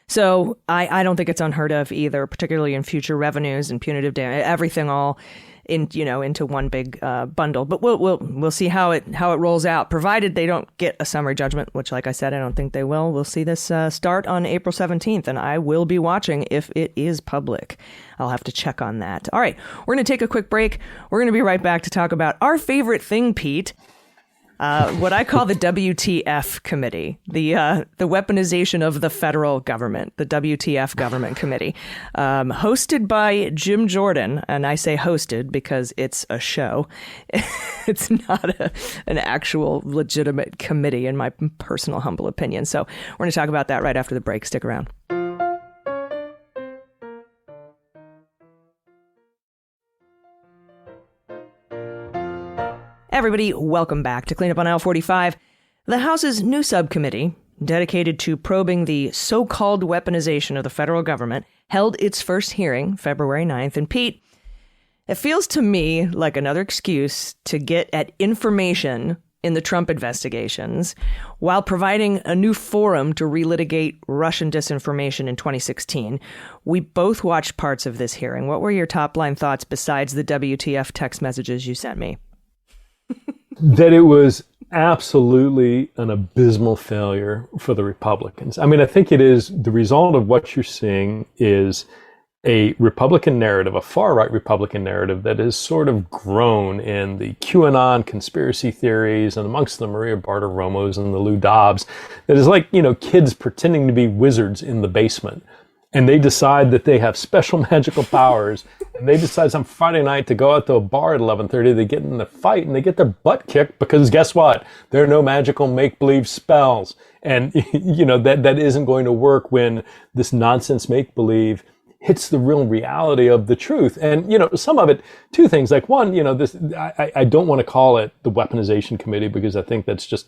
So I don't think it's unheard of either, particularly in future revenues and punitive damage, everything all into one big bundle. But we'll see how it rolls out, provided they don't get a summary judgment, which, like I said, I don't think they will. We'll see this start on April 17th, and I will be watching if it is public. I'll have to check on that. All right, we're going to take a quick break. We're going to be right back to talk about our favorite thing, Pete. What I call the WTF committee, the weaponization of the federal government, the WTF government committee, hosted by Jim Jordan. And I say hosted because it's a show. It's not an actual legitimate committee, in my personal humble opinion. So we're going to talk about that right after the break. Stick around. Everybody, welcome back to Clean Up on Aisle 45. The House's new subcommittee, dedicated to probing the so-called weaponization of the federal government, held its first hearing February 9th. And Pete, it feels to me like another excuse to get at information in the Trump investigations while providing a new forum to relitigate Russian disinformation in 2016. We both watched parts of this hearing. What were your top-line thoughts besides the WTF text messages you sent me? That it was absolutely an abysmal failure for the Republicans. I mean, I think it is the result of what you're seeing is a Republican narrative, a far-right Republican narrative that has sort of grown in the QAnon conspiracy theories and amongst the Maria Bartiromos and the Lou Dobbs, that is like, kids pretending to be wizards in the basement. And they decide that they have special magical powers, and they decide some Friday night to go out to a bar at 11:30. They get in a fight, and they get their butt kicked because guess what? There are no magical make-believe spells. And, that isn't going to work when this nonsense make-believe hits the real reality of the truth. And, some of it, two things. Like one, I don't want to call it the weaponization committee because I think that's just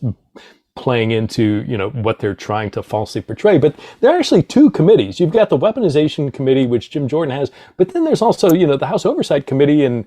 playing into, what they're trying to falsely portray. But there are actually two committees. You've got the Weaponization Committee, which Jim Jordan has, but then there's also, the House Oversight Committee, and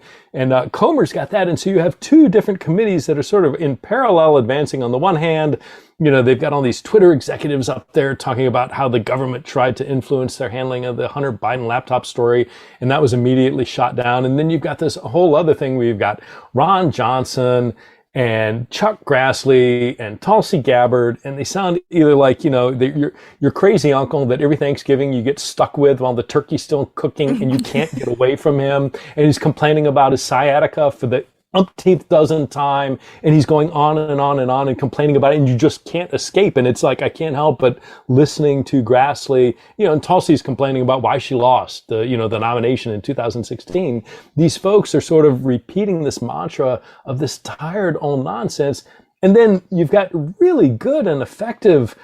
Comer's got that. And so you have two different committees that are sort of in parallel advancing. On the one hand, they've got all these Twitter executives up there talking about how the government tried to influence their handling of the Hunter Biden laptop story, and that was immediately shot down. And then you've got this whole other thing where you've got Ron Johnson and Chuck Grassley and Tulsi Gabbard, and they sound either like, your crazy uncle that every Thanksgiving you get stuck with while the turkey's still cooking and you can't get away from him, and he's complaining about his sciatica for the umpteenth dozen time, and he's going on and on and on and complaining about it, and you just can't escape. And it's like, I can't help but listening to Grassley, and Tulsi's complaining about why she lost the nomination in 2016. These folks are sort of repeating this mantra of this tired old nonsense. And then you've got really good and effective,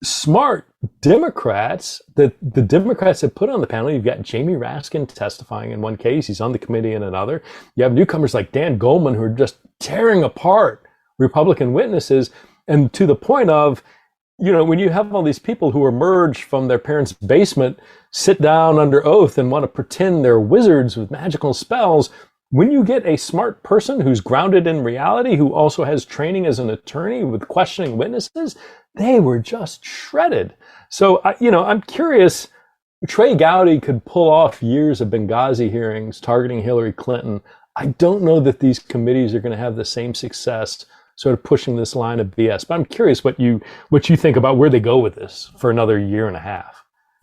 smart Democrats that the Democrats have put on the panel. You've got Jamie Raskin testifying in one case. He's on the committee in another. You have newcomers like Dan Goldman who are just tearing apart Republican witnesses. And to the point of, when you have all these people who emerge from their parents' basement, sit down under oath and want to pretend they're wizards with magical spells, when you get a smart person who's grounded in reality, who also has training as an attorney with questioning witnesses, they were just shredded. So, I'm curious, Trey Gowdy could pull off years of Benghazi hearings targeting Hillary Clinton. I don't know that these committees are going to have the same success sort of pushing this line of BS. But I'm curious what you think about where they go with this for another year and a half.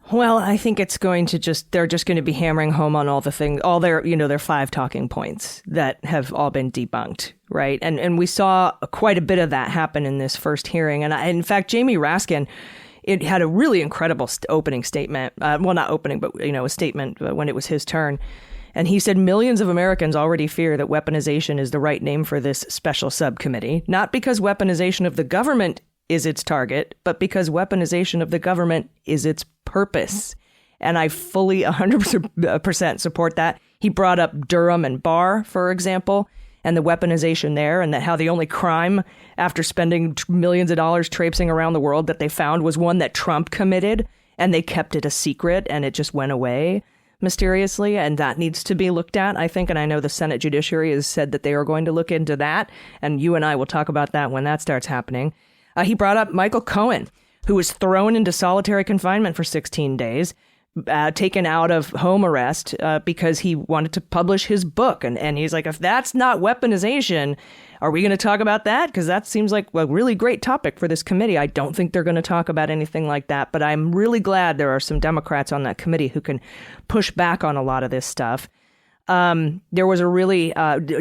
Well, I think it's going to they're just going to be hammering home on all the things, all their, their 5 talking points that have all been debunked, right? And we saw quite a bit of that happen in this first hearing. And in fact, Jamie Raskin, it had a really incredible opening statement. Well, not opening, but, a statement when it was his turn. And he said millions of Americans already fear that weaponization is the right name for this special subcommittee, not because weaponization of the government is its target, but because weaponization of the government is its purpose. And I fully 100% support that. He brought up Durham and Barr, for example, and the weaponization there, and that how the only crime after spending millions of dollars traipsing around the world that they found was one that Trump committed, and they kept it a secret, and it just went away mysteriously, and that needs to be looked at, I think. And I know the Senate Judiciary has said that they are going to look into that, and you and I will talk about that when that starts happening. He brought up Michael Cohen, who was thrown into solitary confinement for 16 days, taken out of home arrest because he wanted to publish his book. And he's like, if that's not weaponization, are we going to talk about that? Because that seems like a really great topic for this committee. I don't think they're going to talk about anything like that, but I'm really glad there are some Democrats on that committee who can push back on a lot of this stuff. There was a really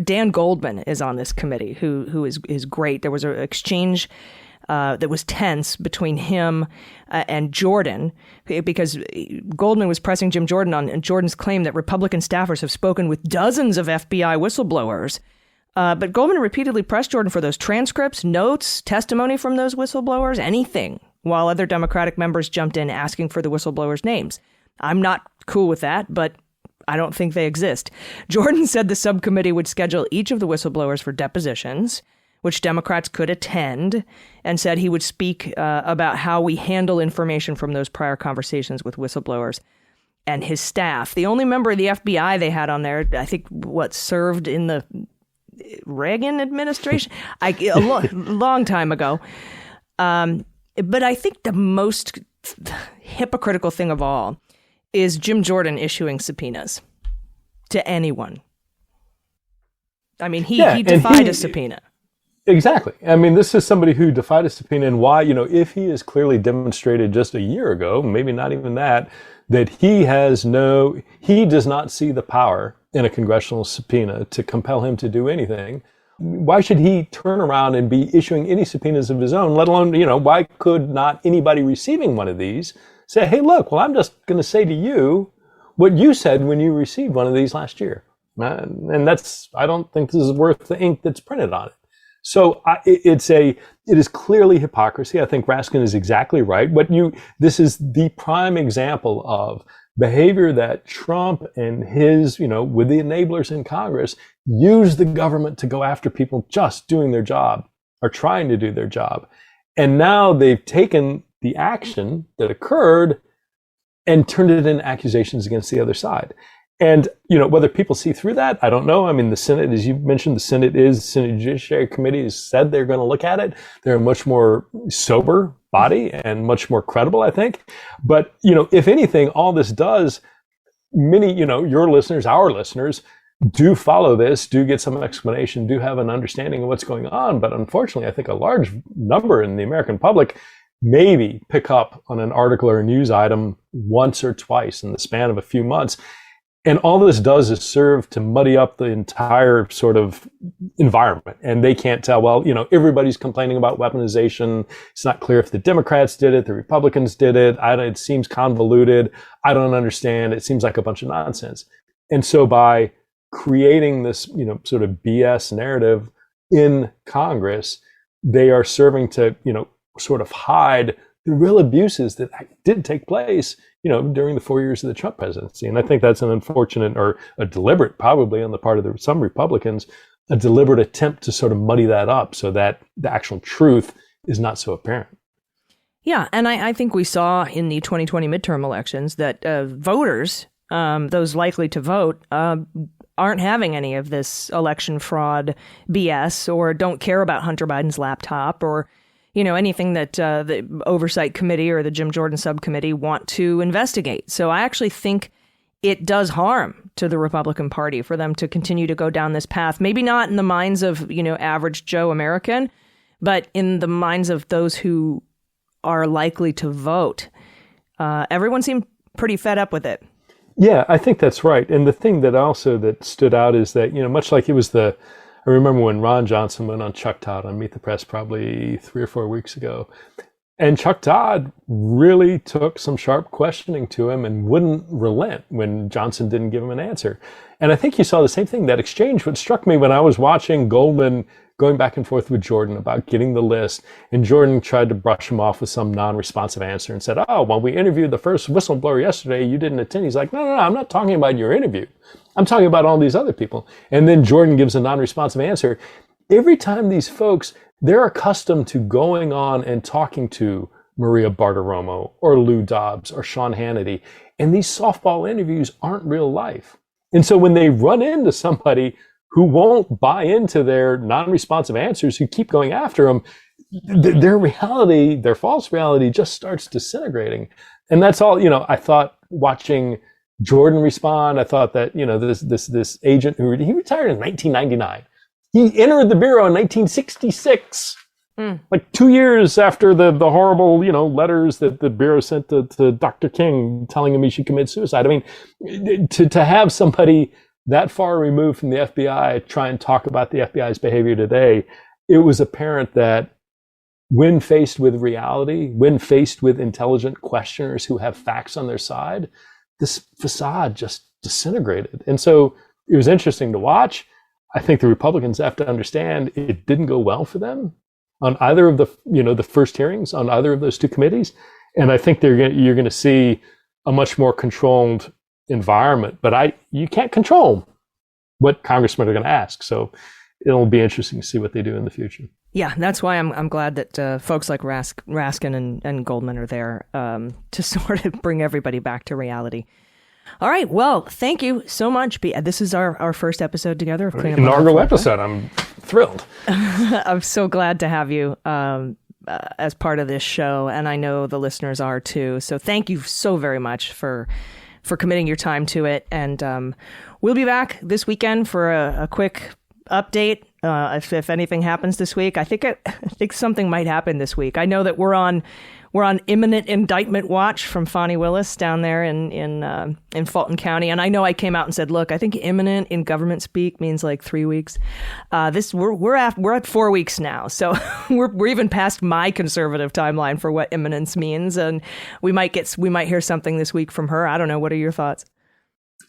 Dan Goldman is on this committee, who is great. There was an exchange that was tense between him and Jordan, because Goldman was pressing Jim Jordan on Jordan's claim that Republican staffers have spoken with dozens of FBI whistleblowers. But Goldman repeatedly pressed Jordan for those transcripts, notes, testimony from those whistleblowers, anything, while other Democratic members jumped in asking for the whistleblowers' names. I'm not cool with that, but I don't think they exist. Jordan said the subcommittee would schedule each of the whistleblowers for depositions, which Democrats could attend, and said he would speak about how we handle information from those prior conversations with whistleblowers and his staff. The only member of the FBI they had on there, I think, served in the Reagan administration, a long time ago. But I think the most hypocritical thing of all is Jim Jordan issuing subpoenas to anyone. I mean, he defied a subpoena. Exactly. I mean, this is somebody who defied a subpoena, and why, if he has clearly demonstrated just a year ago, maybe not even that he does not see the power in a congressional subpoena to compel him to do anything. Why should he turn around and be issuing any subpoenas of his own, let alone, why could not anybody receiving one of these say, hey, look, well, I'm just going to say to you what you said when you received one of these last year. And I don't think this is worth the ink that's printed on it. So it is clearly hypocrisy. I think Raskin is exactly right. This is the prime example of behavior that Trump and his, with the enablers in Congress, use the government to go after people just doing their job or trying to do their job. And now they've taken the action that occurred and turned it into accusations against the other side. And, whether people see through that, I don't know. I mean, the Senate, as you mentioned, the Senate Judiciary Committee has said they're going to look at it. They're a much more sober body and much more credible, I think. But, if anything, all this does, many, your listeners, our listeners, do follow this, do get some explanation, do have an understanding of what's going on. But unfortunately, I think a large number in the American public maybe pick up on an article or a news item once or twice in the span of a few months. And all this does is serve to muddy up the entire sort of environment. And they can't tell, well, everybody's complaining about weaponization. It's not clear if the Democrats did it, the Republicans did it. It seems convoluted. I don't understand. It seems like a bunch of nonsense. And so by creating this, sort of BS narrative in Congress, they are serving to, sort of hide the real abuses that did take place, during the 4 years of the Trump presidency. And I think that's an unfortunate, or a deliberate, probably on the part of some Republicans, a deliberate attempt to sort of muddy that up so that the actual truth is not so apparent. Yeah, and I think we saw in the 2020 midterm elections that voters, those likely to vote, aren't having any of this election fraud BS, or don't care about Hunter Biden's laptop, or anything that the Oversight Committee or the Jim Jordan subcommittee want to investigate. So I actually think it does harm to the Republican Party for them to continue to go down this path. Maybe not in the minds of, average Joe American, but in the minds of those who are likely to vote. Everyone seemed pretty fed up with it. Yeah, I think that's right. And the thing that stood out is that, much like it was I remember when Ron Johnson went on Chuck Todd on Meet the Press probably 3 or 4 weeks ago. And Chuck Todd really took some sharp questioning to him and wouldn't relent when Johnson didn't give him an answer. And I think you saw the same thing, that exchange. What struck me when I was watching Goldman going back and forth with Jordan about getting the list, and Jordan tried to brush him off with some non-responsive answer and said, oh, well, we interviewed the first whistleblower yesterday, you didn't attend. He's like, no, I'm not talking about your interview. I'm talking about all these other people. And then Jordan gives a non-responsive answer. Every time these folks, they're accustomed to going on and talking to Maria Bartiromo or Lou Dobbs or Sean Hannity. And these softball interviews aren't real life. And so when they run into somebody who won't buy into their non-responsive answers, who keep going after them, their reality, their false reality just starts disintegrating. And that's all, I thought watching Jordan respond, I thought that, this agent who he retired in 1999. He entered the Bureau in 1966, like 2 years after the horrible, letters that the Bureau sent to Dr. King telling him he should commit suicide. I mean, to have somebody that far removed from the FBI, try and talk about the FBI's behavior today, it was apparent that when faced with reality, when faced with intelligent questioners who have facts on their side, this facade just disintegrated. And so it was interesting to watch. I think the Republicans have to understand it didn't go well for them on either of the first hearings on either of those two committees. And I think you're going to see a much more controlled environment. But you can't control what congressmen are going to ask. So it'll be interesting to see what they do in the future. Yeah, that's why I'm glad that folks like Raskin and Goldman are there to sort of bring everybody back to reality. All right. Well, thank you so much. This is our first episode together of Cleanup. Inaugural episode. I'm thrilled. I'm so glad to have you as part of this show, and I know the listeners are too. So thank you so very much for committing your time to it. And we'll be back this weekend for a quick update. If anything happens this week, I think something might happen this week. I know that we're on imminent indictment watch from Fonnie Willis down there in Fulton County, and I know I came out and said, look, I think imminent in government speak means like 3 weeks. We're at 4 weeks now, so we're even past my conservative timeline for what imminence means, and we might hear something this week from her. I don't know. What are your thoughts?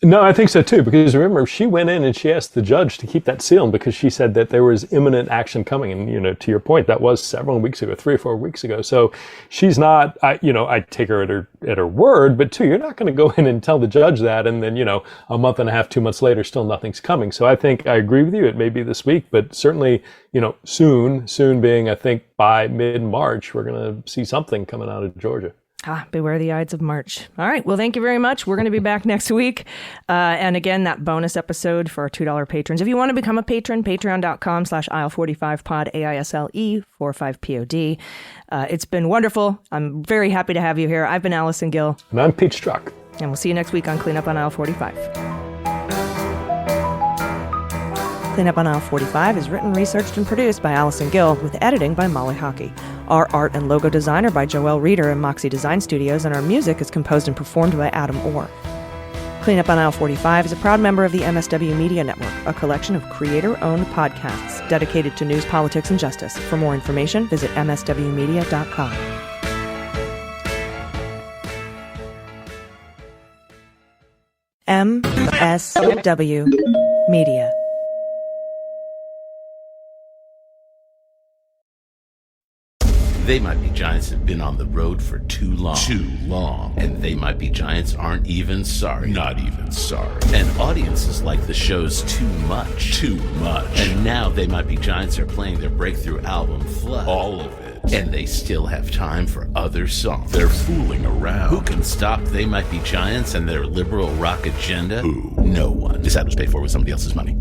No, I think so too, because remember, she went in and she asked the judge to keep that sealed because she said that there was imminent action coming. And, to your point, that was several weeks ago, 3 or 4 weeks ago. So she's not, I take her at her word, but too, you're not going to go in and tell the judge that. And then, a month and a half, 2 months later, still nothing's coming. So I think I agree with you. It may be this week, but certainly, soon being, I think by mid-March, we're going to see something coming out of Georgia. Beware the Ides of March. All right. Well, thank you very much. We're going to be back next week. And again, that bonus episode for our $2 patrons. If you want to become a patron, patreon.com/aisle45pod, AISLE45POD. It's been wonderful. I'm very happy to have you here. I've been Allison Gill. And I'm Pete Strzok. And we'll see you next week on Cleanup on Aisle 45. Cleanup on Aisle 45 is written, researched, and produced by Allison Gill, with editing by Molly Hockey. Our art and logo design are by Joelle Reeder and Moxie Design Studios, and our music is composed and performed by Adam Orr. Cleanup on Aisle 45 is a proud member of the MSW Media Network, a collection of creator-owned podcasts dedicated to news, politics, and justice. For more information, visit mswmedia.com. MSW Media. They Might Be Giants have been on the road for too long. And They Might Be Giants aren't even sorry. Not even sorry. And audiences like the shows too much. And now They Might Be Giants are playing their breakthrough album, Flood. All of it. And they still have time for other songs. They're fooling around. Who can stop They Might Be Giants and their liberal rock agenda? Who? No one. This ad was paid for with somebody else's money.